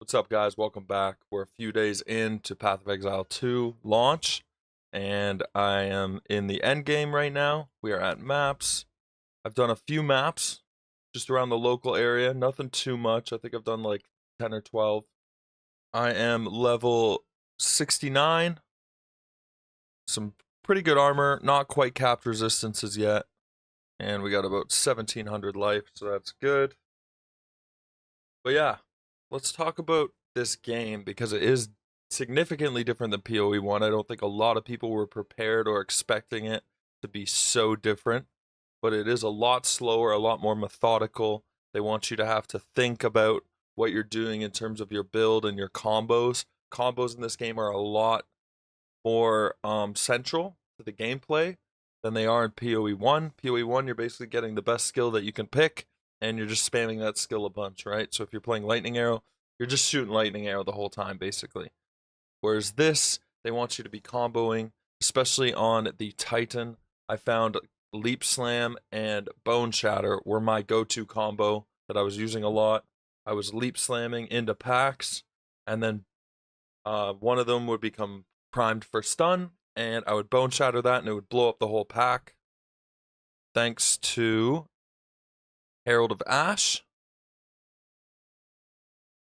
What's up, guys? Welcome back. We're a few days into Path of Exile 2 launch, and I am in the end game right now. We are at maps. I've done a few maps just around the local area, nothing too much. I think I've done like 10 or 12. I am level 69. Some pretty good armor, not quite capped resistances yet. And we got about 1700 life, so that's good. But yeah, let's talk about this game because it is significantly different than PoE 1. I don't think a lot of people were prepared or expecting it to be so different, but it is a lot slower, a lot more methodical. They want you to have to think about what you're doing in terms of your build and your combos. Combos in this game are a lot more central to the gameplay than they are in PoE 1. PoE 1, you're basically getting the best skill that you can pick, and you're just spamming that skill a bunch, right? So if you're playing Lightning Arrow, you're just shooting Lightning Arrow the whole time, basically. Whereas this, they want you to be comboing, especially on the Titan. I found Leap Slam and Bone Shatter were my go-to combo that I was using a lot. I was Leap Slamming into packs, and then one of them would become primed for stun, and I would Bone Shatter that, and it would blow up the whole pack. Thanks to Herald of Ash,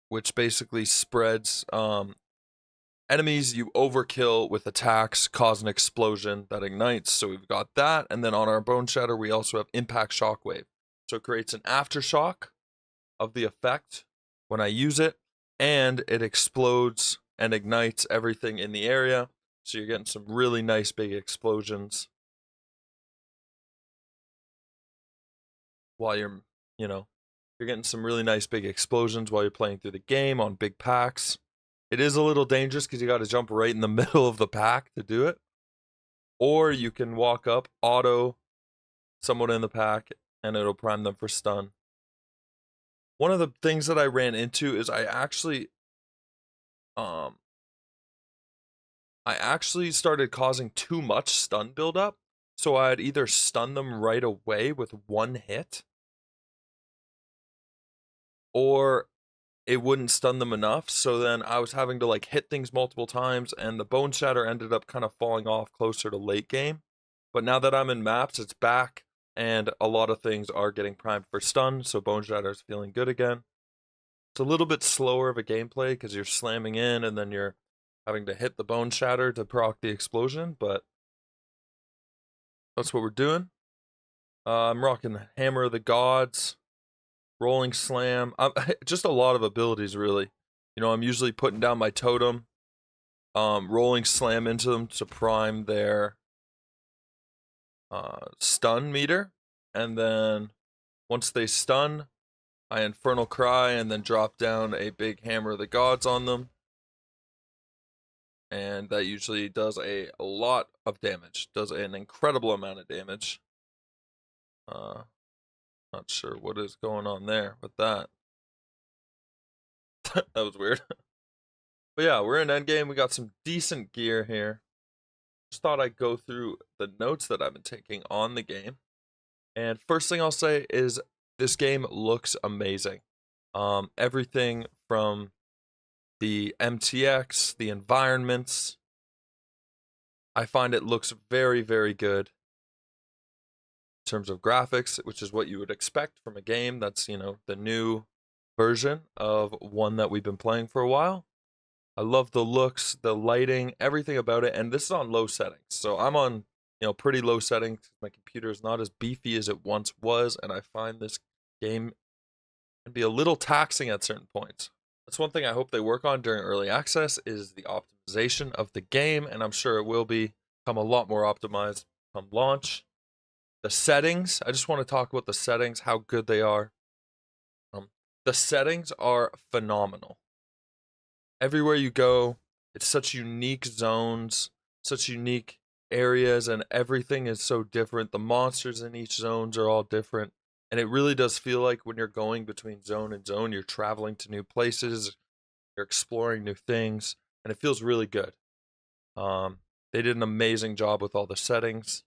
which basically spreads enemies you overkill with attacks cause an explosion that ignites. So we've got that, and then on our Bone Shatter we also have Impact Shockwave. So it creates an aftershock of the effect when I use it, and it explodes and ignites everything in the area. So you're getting some really nice big explosions while you're getting some really nice big explosions while you're playing through the game on big packs. It is a little dangerous because you got to jump right in the middle of the pack to do it. Or you can walk up, auto someone in the pack, and it'll prime them for stun. One of the things that I ran into is I actually started causing too much stun buildup. So I'd either stun them right away with one hit, or it wouldn't stun them enough. So then I was having to like hit things multiple times, and the Bone Shatter ended up kind of falling off closer to late game. But now that I'm in maps, it's back, and a lot of things are getting primed for stun, so Bone Shatter is feeling good again. It's a little bit slower of a gameplay because you're slamming in and then you're having to hit the Bone Shatter to proc the explosion, but that's what we're doing. I'm rocking the Hammer of the Gods, Rolling Slam. Just a lot of abilities, really. I'm usually putting down my totem, Rolling Slam into them to prime their stun meter, and then once they stun, I Infernal Cry and then drop down a big Hammer of the Gods on them. And that usually does a lot of damage. Does an incredible amount of damage. Not sure what is going on there with that. That was weird. But yeah, we're in endgame. We got some decent gear here. Just thought I'd go through the notes that I've been taking on the game. And first thing I'll say is this game looks amazing. Everything from the MTX, the environments, I find it looks very, very good in terms of graphics, which is what you would expect from a game that's, the new version of one that we've been playing for a while. I love the looks, the lighting, everything about it, and this is on low settings. So I'm on, pretty low settings. My computer is not as beefy as it once was, and I find this game can be a little taxing at certain points. That's one thing I hope they work on during early access is the optimization of the game, and I'm sure it will become a lot more optimized come launch. The settings, I just want to talk about the settings, how good they are. The settings are phenomenal. Everywhere you go, it's such unique zones, such unique areas, and everything is so different. The monsters in each zones are all different. And it really does feel like when you're going between zone and zone, you're traveling to new places, you're exploring new things, and it feels really good. They did an amazing job with all the settings.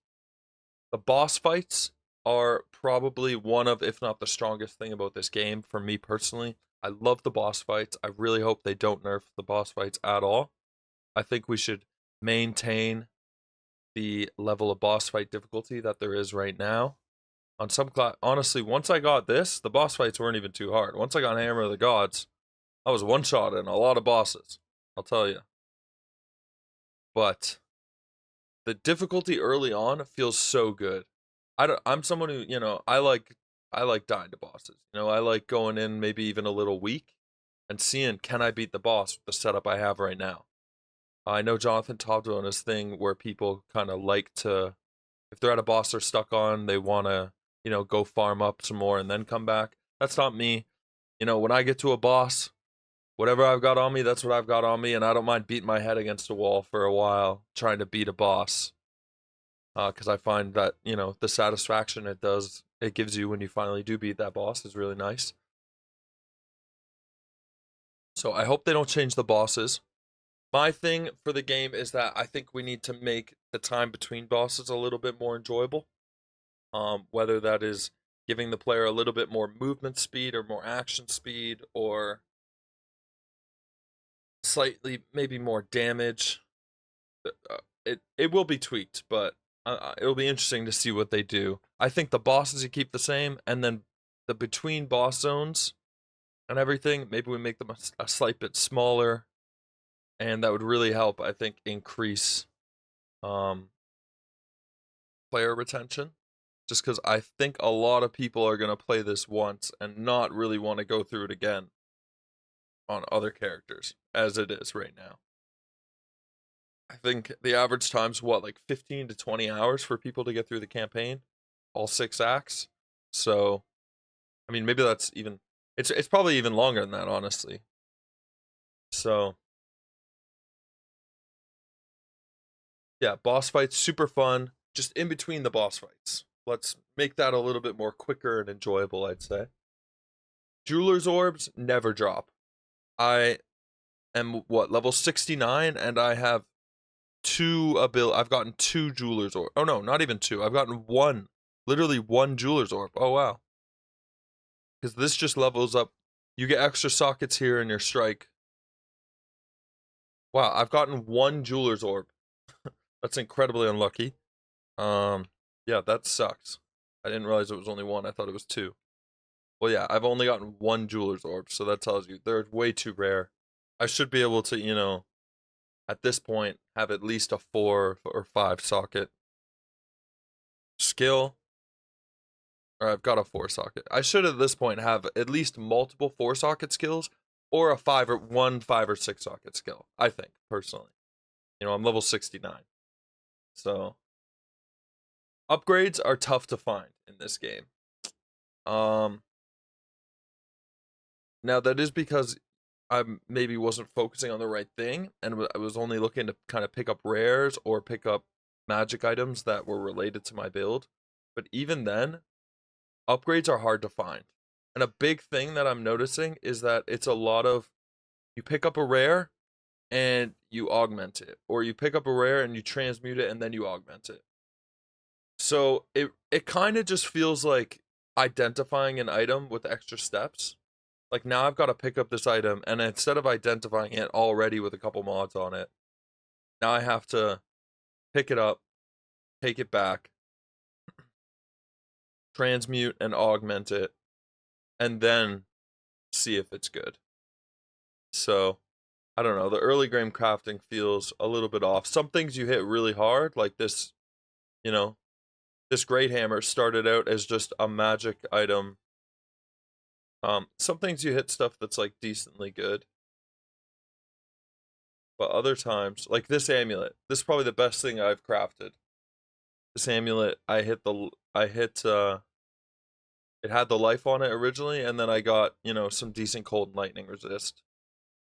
The boss fights are probably one of, if not the strongest thing about this game for me personally. I love the boss fights. I really hope they don't nerf the boss fights at all. I think we should maintain the level of boss fight difficulty that there is right now. On some honestly, once I got this, the boss fights weren't even too hard. Once I got Hammer of the Gods, I was one shot in a lot of bosses, I'll tell you. But the difficulty early on feels so good. I'm someone who, I like dying to bosses. I like going in maybe even a little weak and seeing, can I beat the boss with the setup I have right now. I know Jonathan talked about his thing where people kind of like to, if they're at a boss they're stuck on, they want to, go farm up some more and then come back. That's not me. When I get to a boss, whatever I've got on me, that's what I've got on me, and I don't mind beating my head against a wall for a while trying to beat a boss. Because I find that, the satisfaction it gives you when you finally do beat that boss is really nice. So I hope they don't change the bosses. My thing for the game is that I think we need to make the time between bosses a little bit more enjoyable. Whether that is giving the player a little bit more movement speed or more action speed or slightly maybe more damage. It will be tweaked, but it'll be interesting to see what they do. I think the bosses you keep the same, and then the between boss zones and everything, maybe we make them a slight bit smaller, and that would really help, I think, increase player retention. Just because I think a lot of people are going to play this once and not really want to go through it again on other characters, as it is right now. I think the average time's what, like 15 to 20 hours for people to get through the campaign, all 6 acts. So, I mean, maybe that's even, it's probably even longer than that, honestly. So, yeah, boss fights, super fun. Just in between the boss fights. Let's make that a little bit more quicker and enjoyable, I'd say. Jeweler's Orbs never drop. I am, level 69, and I have I've gotten 2 Jeweler's Orb. Oh no, not even 2. I've gotten 1. Literally 1 Jeweler's Orb. Oh wow. Because this just levels up. You get extra sockets here in your strike. Wow, I've gotten 1 Jeweler's Orb. That's incredibly unlucky. Yeah, that sucks. I didn't realize it was only 1. I thought it was 2. Well, yeah, I've only gotten 1 Jeweler's Orb, so that tells you they're way too rare. I should be able to, at this point, have at least a 4 or 5 socket skill. Or I've got a 4 socket. I should at this point have at least multiple 4 socket skills or a 5 or 6 socket skill, I think, personally. I'm level 69. So upgrades are tough to find in this game. Now that is because I maybe wasn't focusing on the right thing, and I was only looking to kind of pick up rares or pick up magic items that were related to my build. But even then, upgrades are hard to find. And a big thing that I'm noticing is that it's a lot of, you pick up a rare and you augment it, or you pick up a rare and you transmute it and then you augment it. So it kind of just feels like identifying an item with extra steps. Like now I've got to pick up this item, and instead of identifying it already with a couple mods on it, now I have to pick it up, take it back, transmute and augment it, and then see if it's good. So, I don't know, the early game crafting feels a little bit off. Some things you hit really hard, like this, this great hammer started out as just a magic item. Some things you hit stuff that's like decently good. But other times, like this amulet, this is probably the best thing I've crafted. This amulet, it had the life on it originally, and then I got, some decent cold and lightning resist.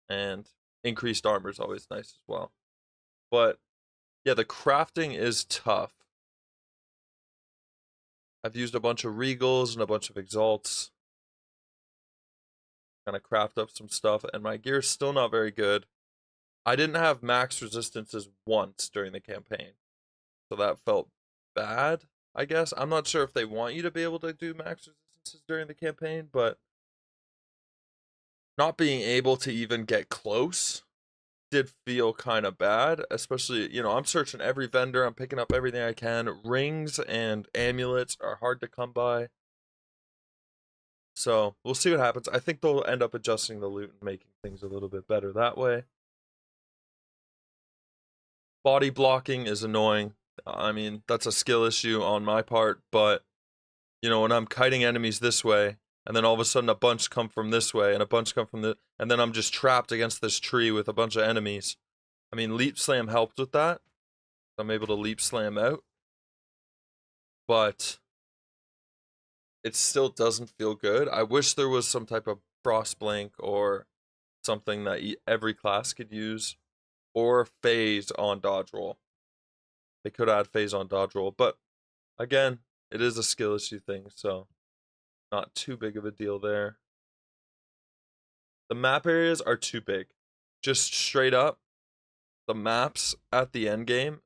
And increased armor is always nice as well. But yeah, the crafting is tough. I've used a bunch of regals and a bunch of exalts. Kind of craft up some stuff, and my gear's still not very good. I didn't have max resistances once during the campaign, so that felt bad, I guess. I'm not sure if they want you to be able to do max resistances during the campaign, but not being able to even get close did feel kind of bad, especially, I'm searching every vendor, I'm picking up everything I can. Rings and amulets are hard to come by. So we'll see what happens. I think they'll end up adjusting the loot and making things a little bit better that way. Body blocking is annoying. I mean, that's a skill issue on my part, but when I'm kiting enemies this way, and then all of a sudden a bunch come from this way, and a bunch come from and then I'm just trapped against this tree with a bunch of enemies. I mean, leap slam helped with that. I'm able to leap slam out, but it still doesn't feel good. I wish there was some type of frost blink or something that every class could use, or phase on dodge roll. They could add phase on dodge roll, but again, it is a skill issue thing, so not too big of a deal there. The map areas are too big. Just straight up, the maps at the end game,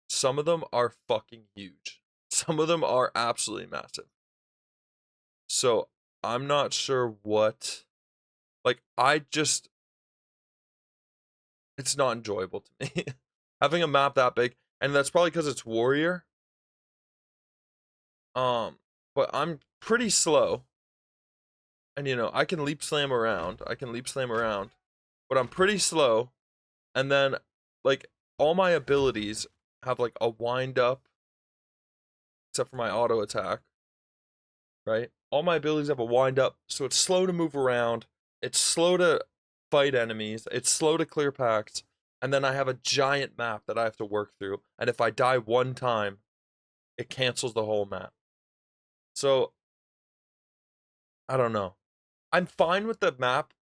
some of them are fucking huge. Some of them are absolutely massive. So I'm not sure what, it's not enjoyable to me. Having a map that big, and that's probably because it's warrior. But I'm pretty slow. And I can leap slam around. But I'm pretty slow. And then all my abilities have a wind up, except for my auto attack. Right? All my abilities have a wind up, so it's slow to move around. It's slow to fight enemies. It's slow to clear packs. And then I have a giant map that I have to work through. And if I die one time, it cancels the whole map. So, I don't know. I'm fine with the map.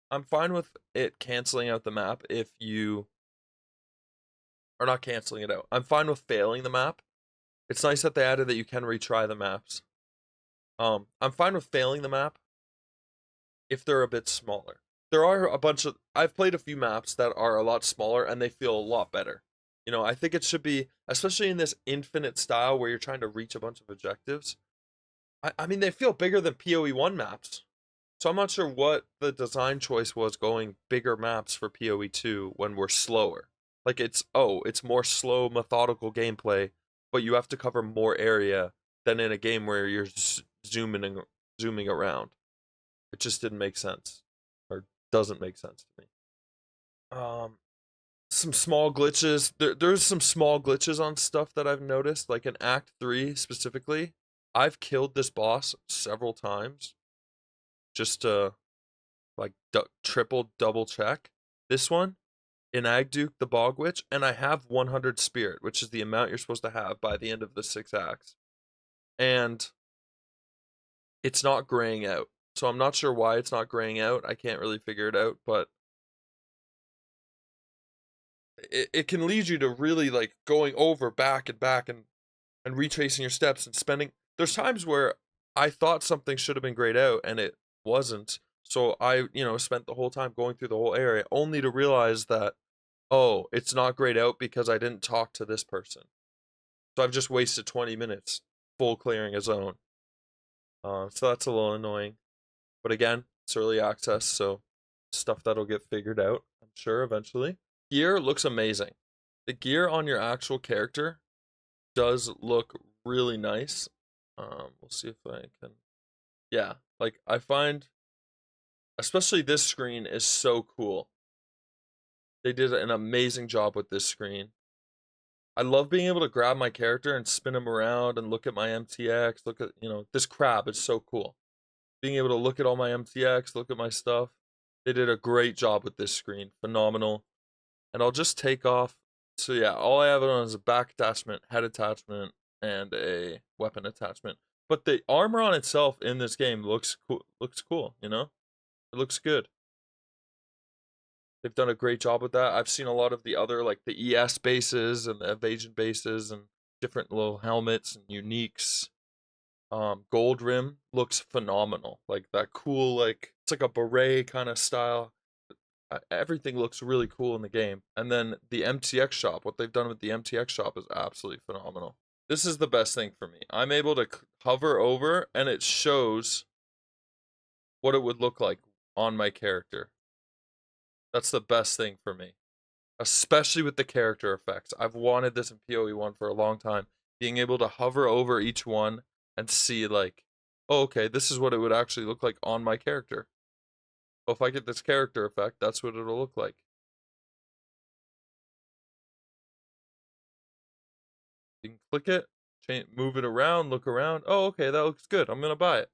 I'm fine with it canceling out the map if you are not canceling it out. I'm fine with failing the map. It's nice that they added that you can retry the maps. I'm fine with failing the map if they're a bit smaller. There are a bunch of, I've played a few maps that are a lot smaller and they feel a lot better. I think it should be, especially in this infinite style where you're trying to reach a bunch of objectives. I mean, they feel bigger than PoE 1 maps. So I'm not sure what the design choice was going bigger maps for PoE 2 when we're slower. It's more slow, methodical gameplay, but you have to cover more area than in a game where you're zooming around. It just didn't make sense, or doesn't make sense to me. Some small glitches. There's some small glitches on stuff that I've noticed, like in Act 3 specifically. I've killed this boss several times just to triple double check this one in Agduke the Bog Witch, and I have 100 spirit, which is the amount you're supposed to have by the end of the 6 acts, and it's not graying out. So I'm not sure why it's not graying out. I can't really figure it out, but it can lead you to really going over back and retracing your steps and spending. There's times where I thought something should have been grayed out and it wasn't. So I, spent the whole time going through the whole area only to realize that, oh, it's not grayed out because I didn't talk to this person. So I've just wasted 20 minutes full clearing a zone. So that's a little annoying. But again, it's early access, so stuff that'll get figured out, I'm sure, eventually. Gear looks amazing. The gear on your actual character does look really nice. We'll see if I can. Yeah, I find, especially this screen is so cool. They did an amazing job with this screen. I love being able to grab my character and spin him around and look at my MTX. Look at, this crab is so cool. Being able to look at all my MTX, look at my stuff. They did a great job with this screen. Phenomenal. And I'll just take off. So yeah, all I have on is a back attachment, head attachment, and a weapon attachment. But the armor on itself in this game looks cool. It looks good. They've done a great job with that. I've seen a lot of the other, the ES bases and the evasion bases and different little helmets and uniques. Gold rim looks phenomenal. That cool, it's like a beret kind of style. Everything looks really cool in the game. And then the MTX shop, what they've done with the MTX shop is absolutely phenomenal. This is the best thing for me. I'm able to hover over and it shows what it would look like on my character. That's the best thing for me, especially with the character effects. I've wanted this in PoE1 for a long time, being able to hover over each one and see like, oh, okay, this is what it would actually look like on my character. Well, if I get this character effect, that's what it'll look like. You can click it, move it around, look around. Oh, okay, that looks good. I'm gonna buy it.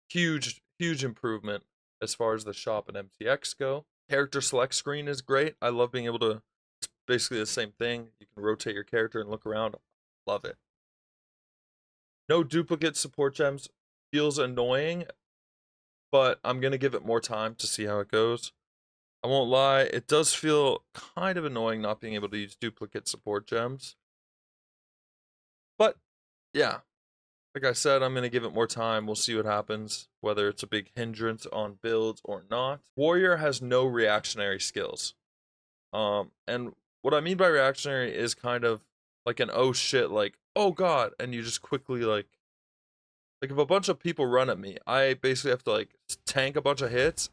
Huge, huge improvement as far as the shop and MTX go. Character select screen is great. I love being able to. It's basically the same thing. You can rotate your character and look around. Love it. No duplicate support gems feels annoying, but I'm gonna give it more time to see how it goes. I won't lie, it does feel kind of annoying not being able to use duplicate support gems. But yeah, like I said, I'm gonna give it more time. We'll see what happens, whether it's a big hindrance on builds or not. Warrior has no reactionary skills. And what I mean by reactionary is kind of like an oh shit, like, oh god, and you just quickly like if a bunch of people run at me, I basically have to like tank a bunch of hits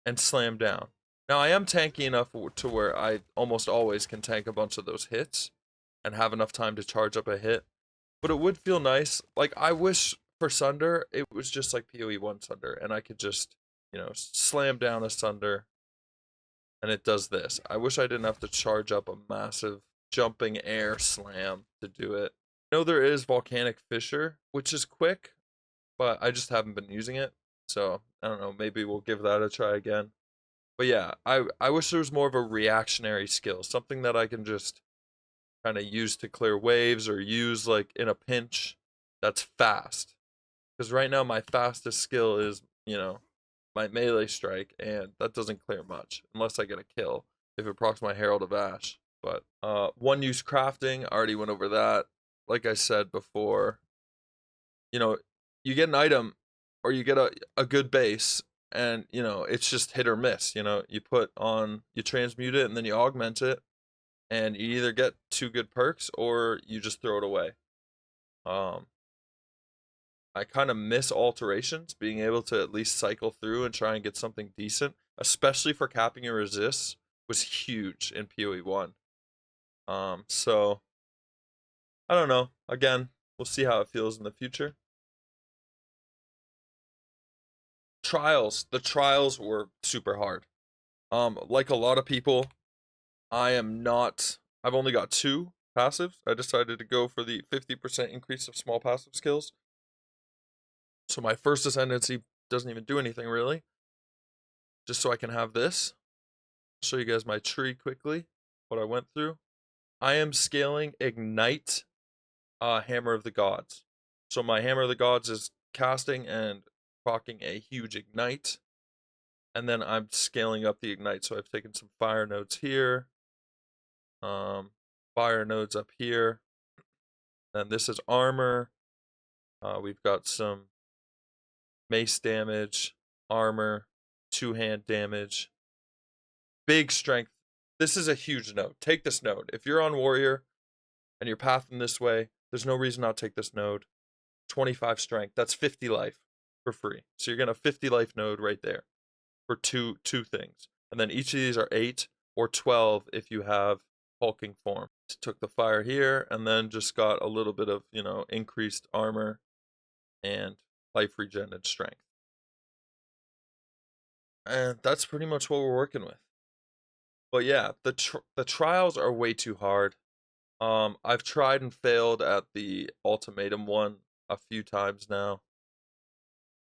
and slam down. Now I am tanky enough to where I almost always can tank a bunch of those hits and have enough time to charge up a hit. But it would feel nice. Like I wish for Sunder it was just like PoE1 Sunder and I could just, slam down a Sunder and it does this. I wish I didn't have to charge up a massive jumping air slam to do it. I know there is Volcanic Fissure, which is quick, but I just haven't been using it. So I don't know. Maybe we'll give that a try again. But yeah, I wish there was more of a reactionary skill, something that I can just kind of use to clear waves or use like in a pinch that's fast. Because right now my fastest skill is, my melee strike, and that doesn't clear much unless I get a kill if it procs my Herald of Ash. But one use crafting, I already went over that. Like I said before, you know, you get an item or you get a good base and it's just hit or miss. You transmute it and then you augment it and you either get two good perks or you just throw it away. um I kind of miss alterations, being able to at least cycle through and try and get something decent, especially for capping your resists was huge in PoE1. So I don't know, again, we'll see how it feels in the future. The trials were super hard. Like a lot of people, I've only got two passives. I decided to go for the 50% increase of small passive skills. So my first ascendancy doesn't even do anything really. Just so I can have this. I'll show you guys my tree quickly, what I went through. I am scaling Ignite Hammer of the Gods. So my Hammer of the Gods is casting and procking a huge Ignite. And then I'm scaling up the Ignite. So I've taken some fire nodes here. Fire nodes up here. And this is armor. We've got some mace damage, armor, two-hand damage, big strength. This is a huge node. Take this node. If you're on Warrior and you're pathing this way, there's no reason not to take this node. 25 strength. That's 50 life for free. So you're going to 50 life node right there for two things. And then each of these are 8 or 12 if you have hulking form. Took the fire here and then just got a little bit of, increased armor and life regen and strength. And that's pretty much what we're working with. But yeah, the trials are way too hard. I've tried and failed at the ultimatum one a few times now,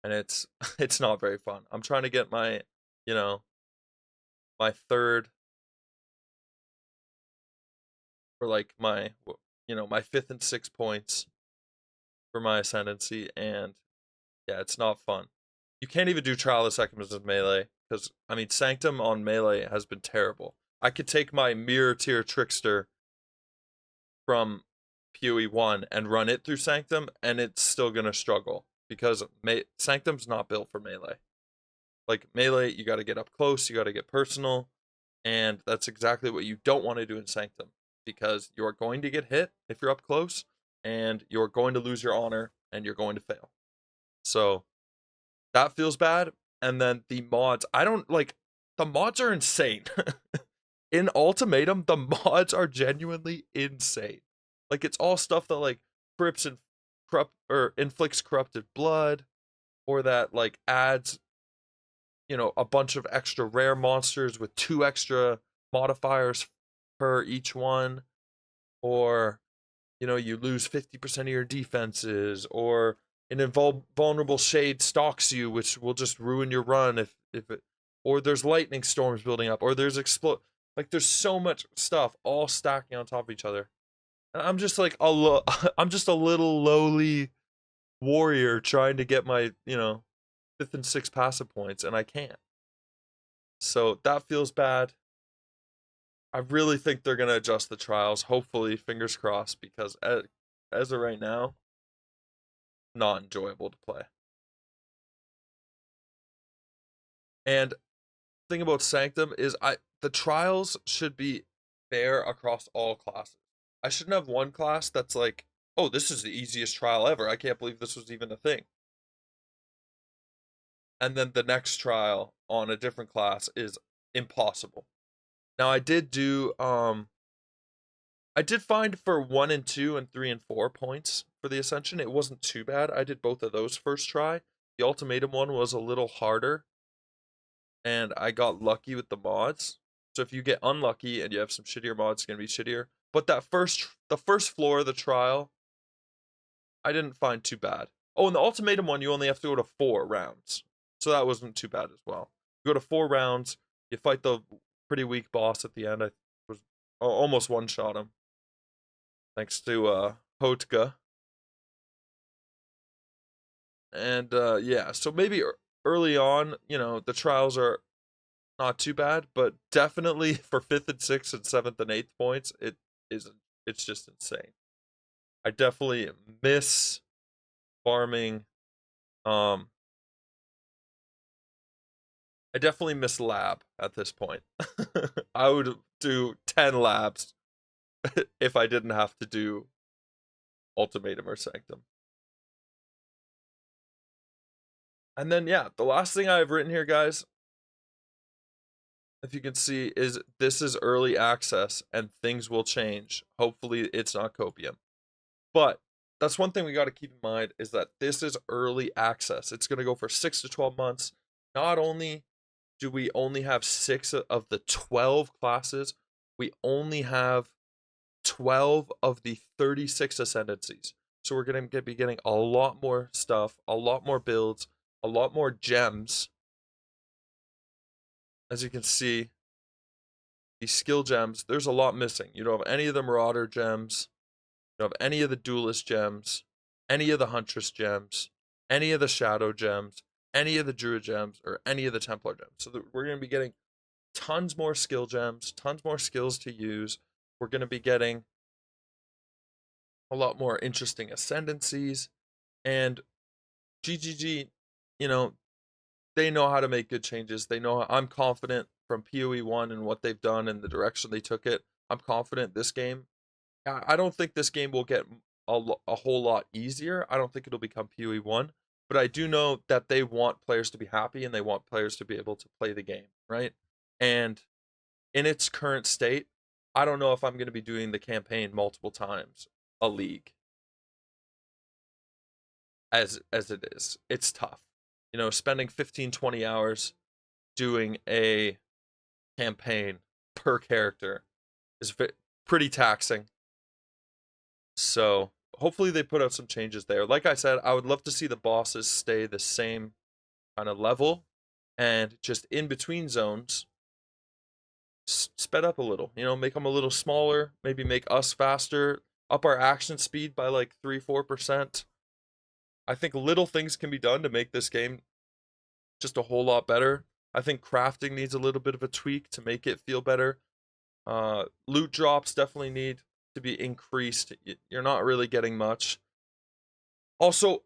and it's it's not very fun. I'm trying to get my, my third, or like my fifth and sixth points for my ascendancy, and yeah, it's not fun. You can't even do trial of seconds with melee because Sanctum on melee has been terrible. I could take my mirror tier trickster from PoE1 and run it through Sanctum, and it's still gonna struggle because Sanctum's not built for melee. Like melee, you got to get up close, you got to get personal, and that's exactly what you don't want to do in Sanctum because you are going to get hit if you're up close, and you're going to lose your honor, and you're going to fail. So That feels bad. And then the mods, I don't like, the mods are insane. In Ultimatum, the mods are genuinely insane. Like, it's all stuff that like crips and corrupt or inflicts corrupted blood, or that like adds, a bunch of extra rare monsters with 2 extra modifiers per each one, or you lose 50% of your defenses, or an invulnerable shade stalks you, which will just ruin your run if it, or there's lightning storms building up, or there's like there's so much stuff all stacking on top of each other. And I'm just like I'm just a little lowly warrior trying to get my, 5th and 6th passive points, and I can't. So that feels bad. I really think they're going to adjust the trials. Hopefully, fingers crossed, because as of right now, not enjoyable to play. And thing about Sanctum is the trials should be fair across all classes. I shouldn't have one class that's like, oh, this is the easiest trial ever. I can't believe this was even a thing. And then the next trial on a different class is impossible. Now I did find for 1 and 2 and 3 and 4 points for the Ascension, it wasn't too bad. I did both of those first try. The Ultimatum one was a little harder, and I got lucky with the mods. So if you get unlucky and you have some shittier mods, it's gonna be shittier. But the first floor of the trial, I didn't find too bad. Oh, and the Ultimatum one, you only have to go to 4 rounds, so that wasn't too bad as well. You go to 4 rounds, you fight the pretty weak boss at the end. I was almost one-shot him, thanks to Hotka. And yeah, so maybe early on, the trials are not too bad, but definitely for 5th and 6th and 7th and 8th points, it's just insane. I definitely miss farming. I definitely miss lab at this point. I would do 10 labs if I didn't have to do Ultimatum or Sanctum. And then, yeah, the last thing I have written here, guys, if you can see, is this is early access and things will change. Hopefully, it's not copium. But that's one thing we got to keep in mind, is that this is early access. It's going to go for 6 to 12 months. Not only do we only have 6 of the 12 classes, we only have 12 of the 36 ascendancies. So we're going to be getting a lot more stuff, a lot more builds, a lot more gems. As you can see, these skill gems, there's a lot missing. You don't have any of the Marauder gems. You don't have any of the Duelist gems, any of the Huntress gems, any of the Shadow gems, any of the Druid gems, or any of the Templar gems. So we're going to be getting tons more skill gems, tons more skills to use. We're going to be getting a lot more interesting ascendancies. And GGG, they know how to make good changes. They know I'm confident from PoE 1 and what they've done and the direction they took it. I'm confident this game. I don't think this game will get a whole lot easier. I don't think it'll become PoE 1, but I do know that they want players to be happy and they want players to be able to play the game, right? And in its current state, I don't know if I'm going to be doing the campaign multiple times a league. As it is, it's tough. Spending 15-20 hours doing a campaign per character is pretty taxing. So hopefully they put out some changes there. Like I said, I would love to see the bosses stay the same kind of level, and just in between zones sped up a little, make them a little smaller, maybe make us faster, up our action speed by like 3-4%. I think little things can be done to make this game just a whole lot better. I think crafting needs a little bit of a tweak to make it feel better. Loot drops definitely need to be increased. You're not really getting much. Also,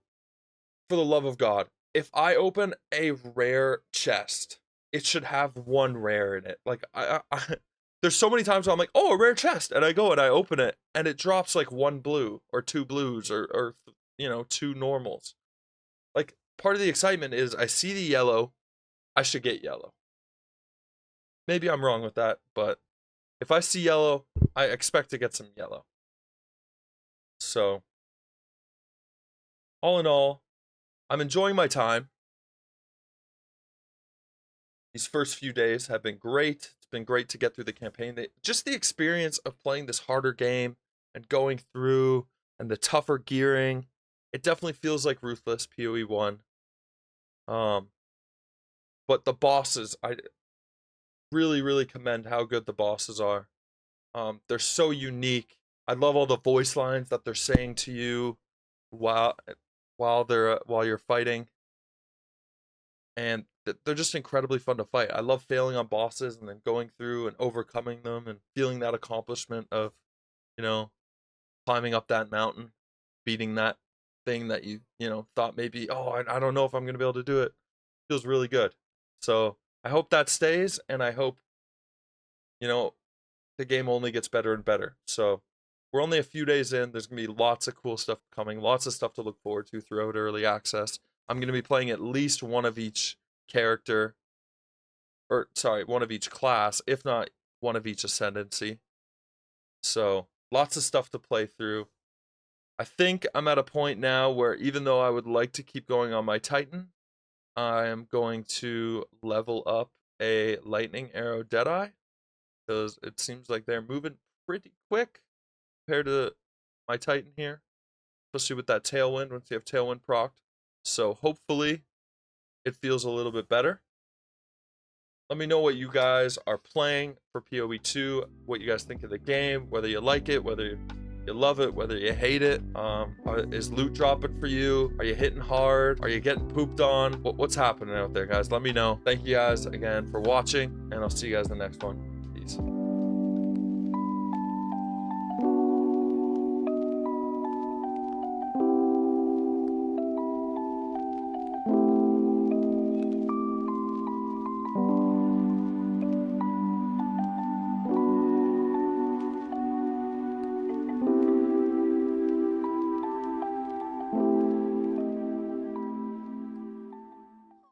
for the love of God, if I open a rare chest, it should have 1 rare in it. Like, there's so many times where I'm like, oh, a rare chest, and I go and I open it, and it drops like 1 blue or 2 blues or 2 normals. Like, part of the excitement is I see the yellow, I should get yellow. Maybe I'm wrong with that, but if I see yellow, I expect to get some yellow. So, all in all, I'm enjoying my time. These first few days have been great. It's been great to get through the campaign. Just the experience of playing this harder game and going through and the tougher gearing, it definitely feels like Ruthless PoE 1. But the bosses, I really commend how good the bosses are. They're so unique. I love all the voice lines that they're saying to you while you're fighting, and they're just incredibly fun to fight. I love failing on bosses and then going through and overcoming them and feeling that accomplishment of, you know, climbing up that mountain, beating that thing that you thought maybe, oh, I don't know if I'm gonna be able to do it. Feels really good. So I hope that stays, and I hope the game only gets better and better. So we're only a few days in. There's going to be lots of cool stuff coming, lots of stuff to look forward to throughout early access. I'm going to be playing at least one of each character, or sorry, one of each class, if not one of each ascendancy. So lots of stuff to play through. I think I'm at a point now where even though I would like to keep going on my Titan, I am going to level up a Lightning Arrow Deadeye, because it seems like they're moving pretty quick compared to my Titan here, especially with that Tailwind once you have Tailwind procced. So hopefully it feels a little bit better. Let me know what you guys are playing for PoE 2, what you guys think of the game, whether you like it, whether you love it, whether you hate it. Is loot dropping for you? Are you hitting hard? Are you getting pooped on? What's happening out there, guys? Let me know. Thank you guys again for watching, and I'll see you guys in the next one. Peace.